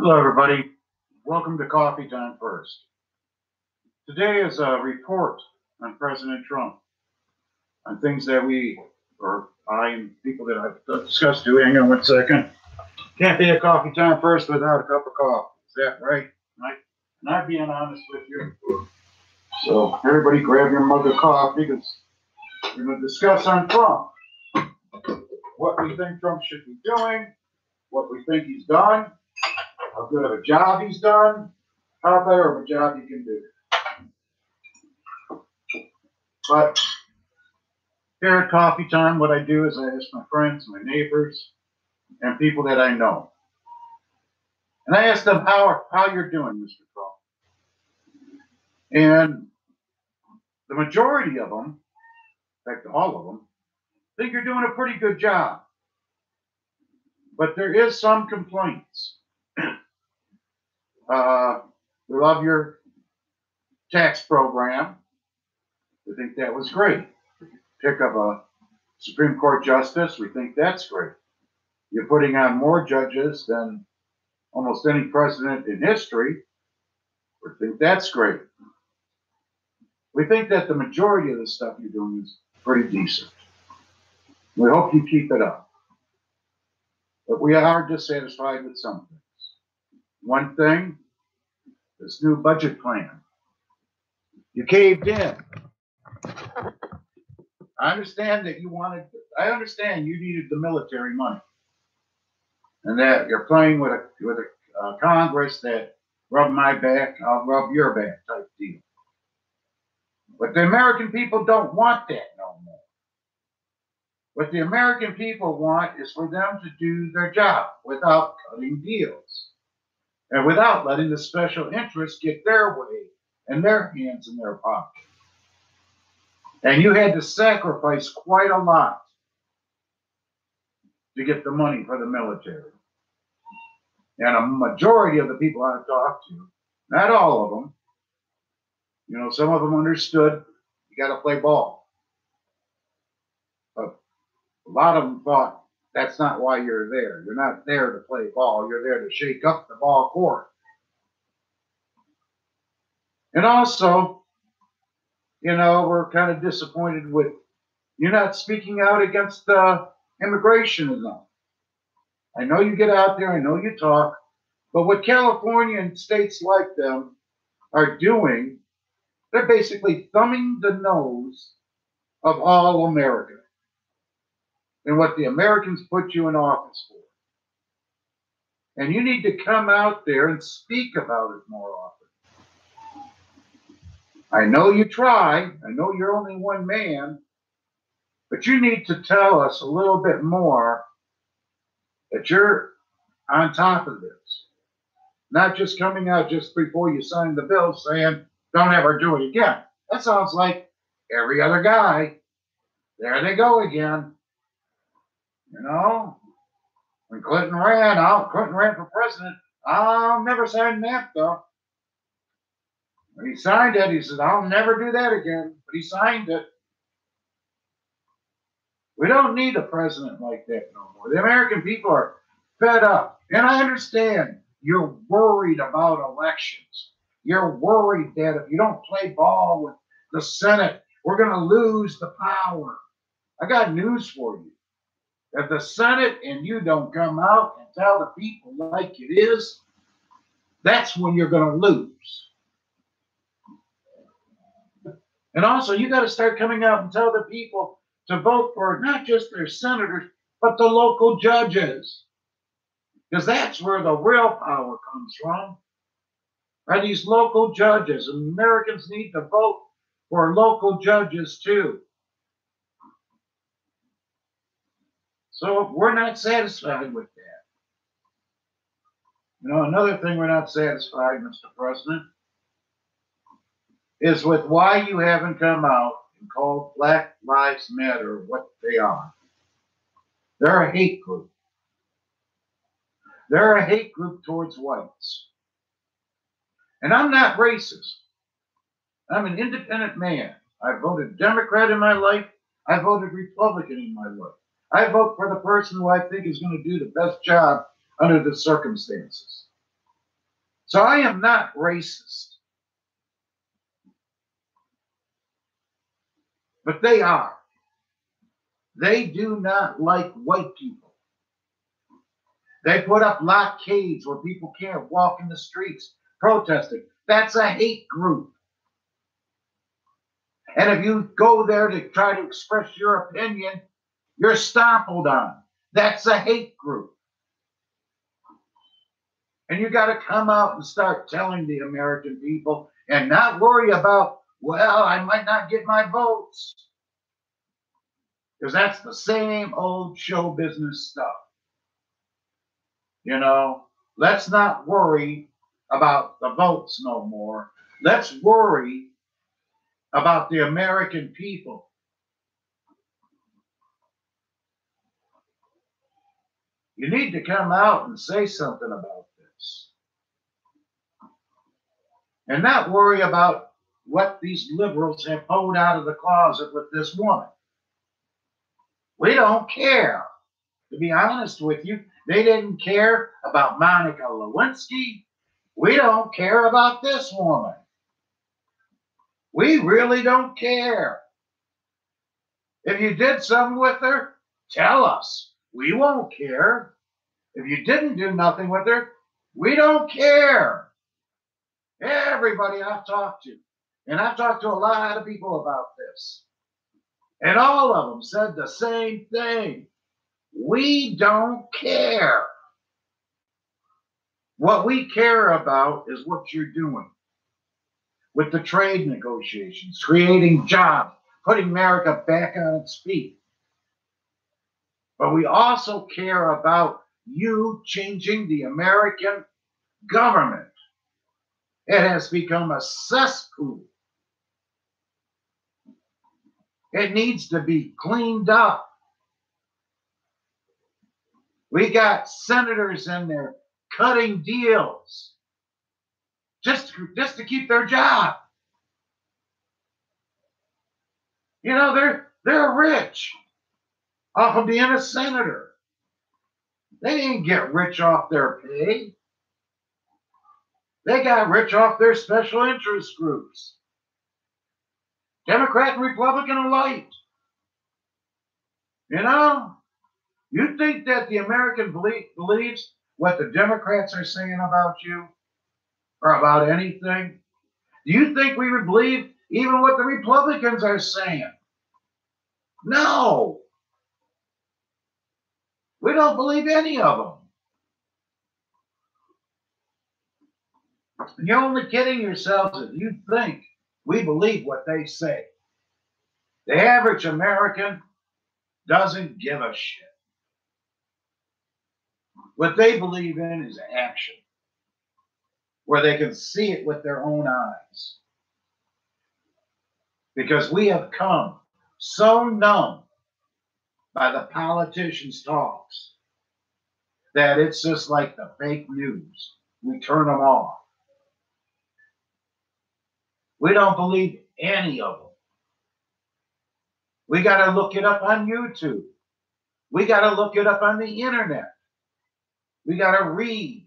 Hello, everybody. Welcome to Coffee Time First. Today is a report on President Trump, on things that I and people that I've discussed to. Hang on one second. Can't be a Coffee Time First without a cup of coffee. Is that right? And I'm being honest with you. So, everybody grab your mug of coffee because we're going to discuss on Trump. What we think Trump should be doing, what we think he's done, how good of a job he's done, how better of a job he can do. But here at Coffee Time, what I do is I ask my friends, my neighbors, and people that I know. And I ask them how you're doing, Mr. Trump. And the majority of them, in fact, all of them, think you're doing a pretty good job. But there is some complaints. We love your tax program. We think that was great. Pick up a Supreme Court justice. We think that's great. You're putting on more judges than almost any president in history. We think that's great. We think that the majority of the stuff you're doing is pretty decent. We hope you keep it up. But we are dissatisfied with some things. One thing, this new budget plan. You caved in. I understand you needed the military money. And that you're playing with a Congress that rub my back, I'll rub your back type deal. But the American people don't want that no more. What the American people want is for them to do their job without cutting deals and without letting the special interests get their way and their hands in their pocket. And you had to sacrifice quite a lot to get the money for the military. And a majority of the people I've talked to, not all of them, some of them understood you got to play ball. But a lot of them thought that's not why you're there. You're not there to play ball. You're there to shake up the ball court. And also, we're kind of disappointed with you not speaking out against immigration enough. I know you get out there, I know you talk, but what California and states like them are doing, they're basically thumbing the nose of all America and what the Americans put you in office for. And you need to come out there and speak about it more often. I know you try. I know you're only one man. But you need to tell us a little bit more that you're on top of this. Not just coming out just before you sign the bill saying, don't ever do it again. That sounds like every other guy. There they go again. When Clinton ran for president. I'll never sign that, though. When he signed it, he said, I'll never do that again. But he signed it. We don't need a president like that no more. The American people are fed up. And I understand you're worried about elections. You're worried that if you don't play ball with the Senate, we're going to lose the power. I got news for you. If the Senate and you don't come out and tell the people like it is, that's when you're going to lose. And also, you got to start coming out and tell the people to vote for not just their senators, but the local judges. Because that's where the real power comes from. Are these local judges. And Americans need to vote for local judges too. So we're not satisfied with that. Another thing we're not satisfied, Mr. President, is with why you haven't come out and called Black Lives Matter what they are. They're a hate group. They're a hate group towards whites. And I'm not racist. I'm an independent man. I voted Democrat in my life. I voted Republican in my life. I vote for the person who I think is going to do the best job under the circumstances. So I am not racist, but they are. They do not like white people. They put up blockades where people can't walk in the streets protesting. That's a hate group. And if you go there to try to express your opinion, you're stompled on. That's a hate group. And you got to come out and start telling the American people and not worry about, well, I might not get my votes. Because that's the same old show business stuff. You know, let's not worry about the votes no more. Let's worry about the American people. You need to come out and say something about this. And not worry about what these liberals have pulled out of the closet with this woman. We don't care. To be honest with you, they didn't care about Monica Lewinsky. We don't care about this woman. We really don't care. If you did something with her, tell us. We won't care. If you didn't do nothing with her, we don't care. Everybody I've talked to, and I've talked to a lot of people about this, and all of them said the same thing. We don't care. What we care about is what you're doing with the trade negotiations, creating jobs, putting America back on its feet. But we also care about you changing the American government. It has become a cesspool. It needs to be cleaned up. We got senators in there cutting deals just to keep their job. You know, they're rich off of being a senator. They didn't get rich off their pay. They got rich off their special interest groups. Democrat and Republican alike. You know, you think that the American believes what the Democrats are saying about you or about anything? Do you think we would believe even what the Republicans are saying? No. We don't believe any of them. You're only kidding yourselves if you think we believe what they say. The average American doesn't give a shit. What they believe in is action, where they can see it with their own eyes. Because we have come so numb by the politicians' talks that it's just like the fake news. We turn them off. We don't believe any of them. We got to look it up on YouTube. We got to look it up on the internet. We got to read.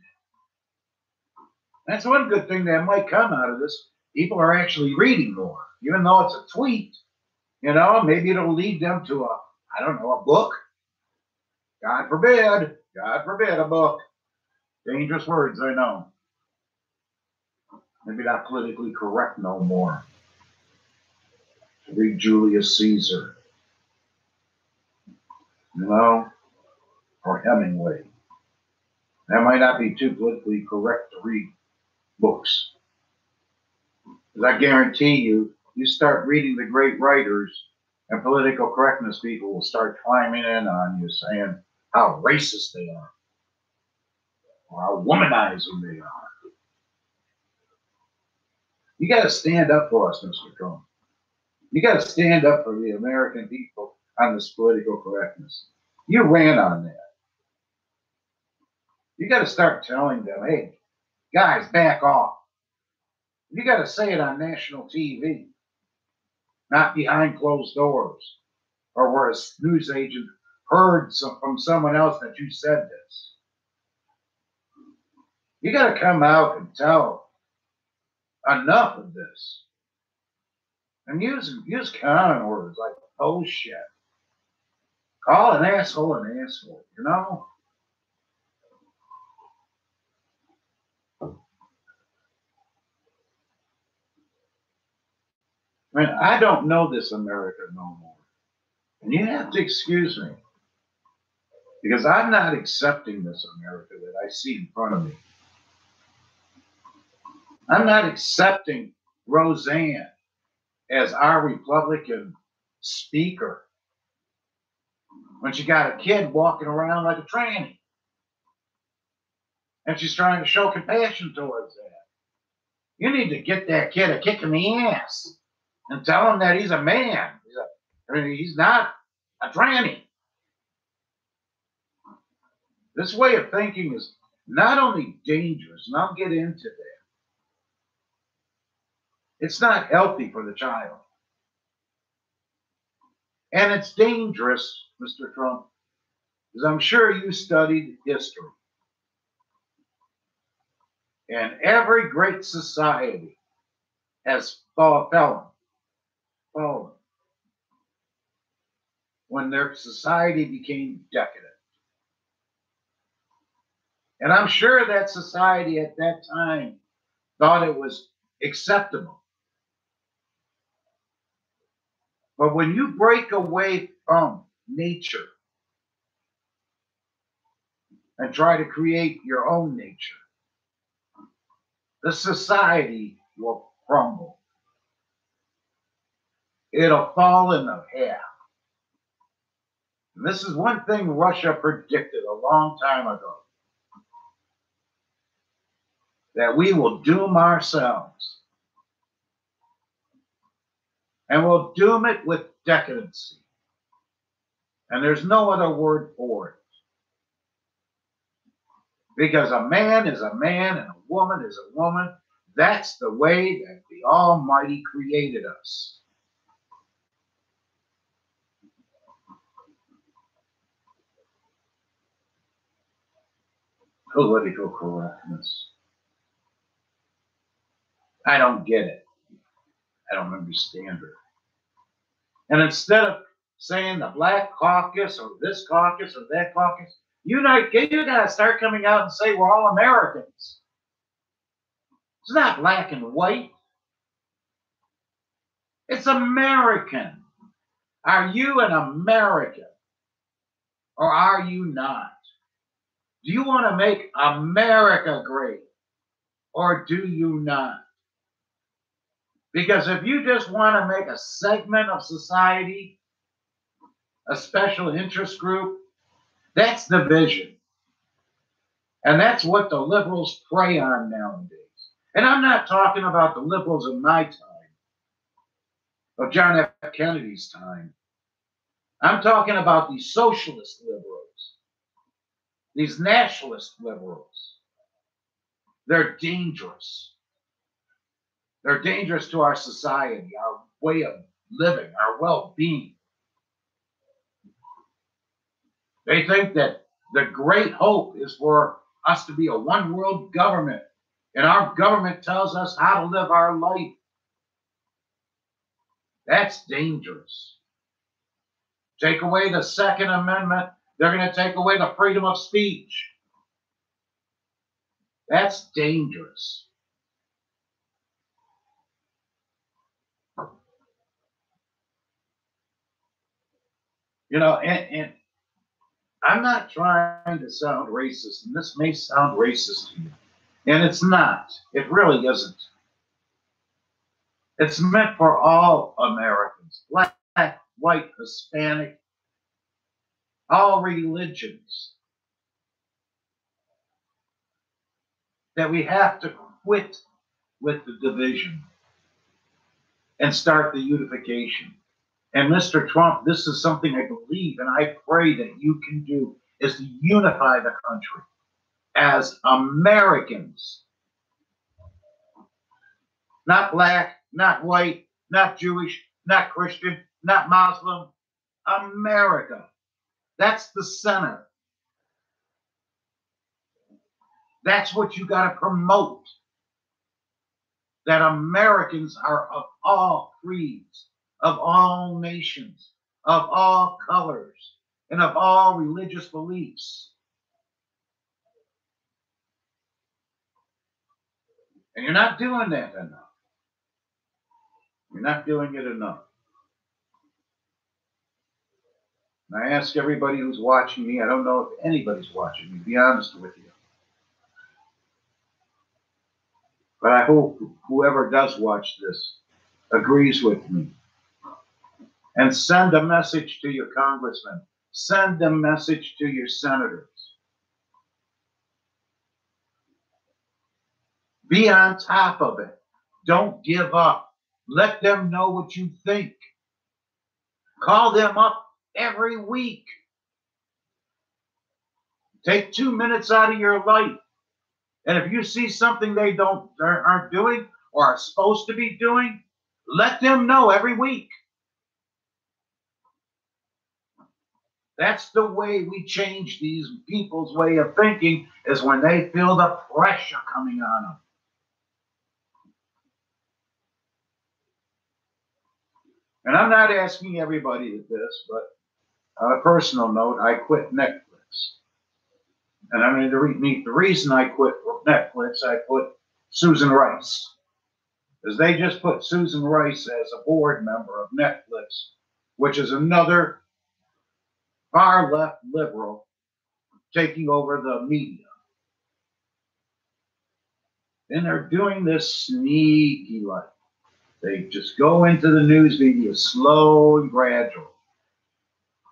That's one good thing that might come out of this. People are actually reading more, even though it's a tweet. You know, maybe it'll lead them to a book. God forbid a book. Dangerous words, I know. Maybe not politically correct no more. Read Julius Caesar. You know, or Hemingway. That might not be too politically correct to read books. Because I guarantee you, you start reading the great writers, and political correctness people will start climbing in on you saying how racist they are, or how womanizing they are. You got to stand up for us, Mr. Trump. You got to stand up for the American people on this political correctness. You ran on that. You got to start telling them, hey, guys, back off. You got to say it on national TV, not behind closed doors, or where a news agent heard from someone else that you said this. You got to come out and tell enough of this. And use common words like bullshit. Call an asshole, you know? I mean, I don't know this America no more. And you have to excuse me. Because I'm not accepting this America that I see in front of me. I'm not accepting Roseanne as our Republican speaker when she got a kid walking around like a tranny. And she's trying to show compassion towards that. You need to get that kid a kick in the ass and tell him that he's a man. He's not a tranny. This way of thinking is not only dangerous, and I'll get into that, it's not healthy for the child. And it's dangerous, Mr. Trump, because I'm sure you studied history. And every great society has fallen when their society became decadent. And I'm sure that society at that time thought it was acceptable. But when you break away from nature and try to create your own nature, the society will crumble. It'll fall in half. And this is one thing Russia predicted a long time ago, that we will doom ourselves. And we'll doom it with decadency. And there's no other word for it. Because a man is a man and a woman is a woman. That's the way that the Almighty created us. Political correctness. I don't get it. I don't understand it. And instead of saying the Black Caucus or this caucus or that caucus, you got to start coming out and say we're all Americans. It's not black and white. It's American. Are you an American or are you not? Do you want to make America great or do you not? Because if you just want to make a segment of society, a special interest group, that's division. And that's what the liberals prey on nowadays. And I'm not talking about the liberals of my time, of John F. Kennedy's time. I'm talking about these socialist liberals, these nationalist liberals. They're dangerous. They're dangerous to our society, our way of living, our well-being. They think that the great hope is for us to be a one-world government, and our government tells us how to live our life. That's dangerous. Take away the Second Amendment, they're going to take away the freedom of speech. That's dangerous. You know, and I'm not trying to sound racist, and this may sound racist to you, and it's not. It really isn't. It's meant for all Americans, black, white, Hispanic, all religions. That we have to quit with the division and start the unification. And Mr. Trump, this is something I believe and I pray that you can do, is to unify the country as Americans. Not black, not white, not Jewish, not Christian, not Muslim. America. That's the center. That's what you got to promote. That Americans are of all creeds, of all nations, of all colors, and of all religious beliefs. And you're not doing that enough. You're not doing it enough. And I ask everybody who's watching me, I don't know if anybody's watching me, to be honest with you. But I hope whoever does watch this agrees with me. And send a message to your congressman. Send a message to your senators. Be on top of it. Don't give up. Let them know what you think. Call them up every week. Take 2 minutes out of your life. And if you see something they aren't doing or are supposed to be doing, let them know every week. That's the way we change these people's way of thinking, is when they feel the pressure coming on them. And I'm not asking everybody this, but on a personal note, I quit Netflix. And I mean, the reason I quit Netflix, I put Susan Rice. Because they just put Susan Rice as a board member of Netflix, which is another far left liberal taking over the media. And they're doing this sneaky like. They just go into the news media slow and gradual.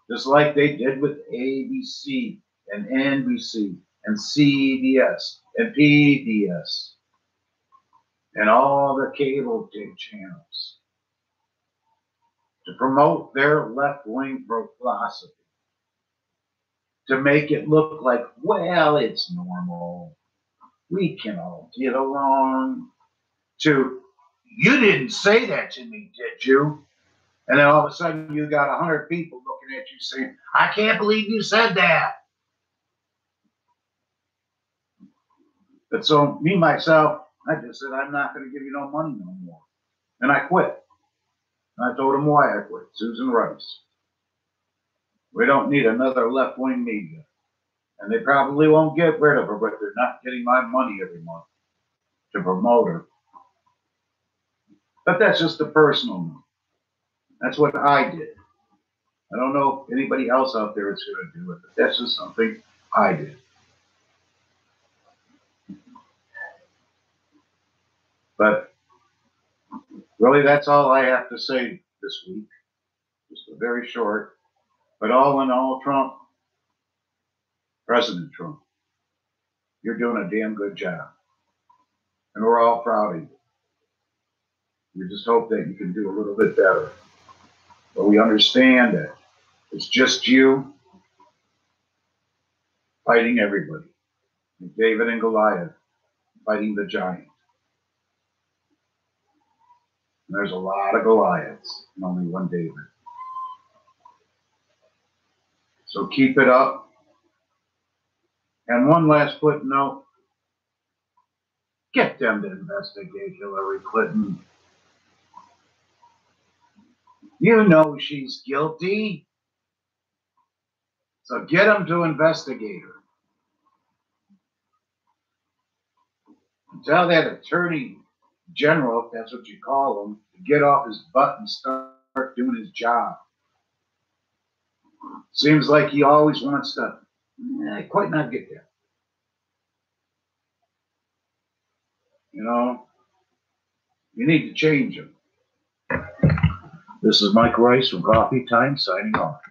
Just like they did with ABC and NBC and CBS and PBS and all the cable channels to promote their left-wing philosophy, to make it look like, well, it's normal. We can all get along. To, you didn't say that to me, did you? And then all of a sudden you got 100 people looking at you saying, I can't believe you said that. But so me, myself, I just said, I'm not going to give you no money no more. And I quit. And I told them why I quit. Susan Rice. We don't need another left-wing media. And they probably won't get rid of her, but they're not getting my money every month to promote her. But that's just a personal note. That's what I did. I don't know if anybody else out there is going to do it, but that's just something I did. But really, that's all I have to say this week. Just a very short. But all in all, Trump, President Trump, you're doing a damn good job. And we're all proud of you. We just hope that you can do a little bit better. But we understand that it's just you fighting everybody. David and Goliath fighting the giant. And there's a lot of Goliaths and only one David. So keep it up. And one last footnote. Get them to investigate Hillary Clinton. You know she's guilty. So get them to investigate her. And tell that attorney general, if that's what you call him, to get off his butt and start doing his job. Seems like he always wants to quite not get there. You know, you need to change him. This is Mike Rice from Coffee Time signing off.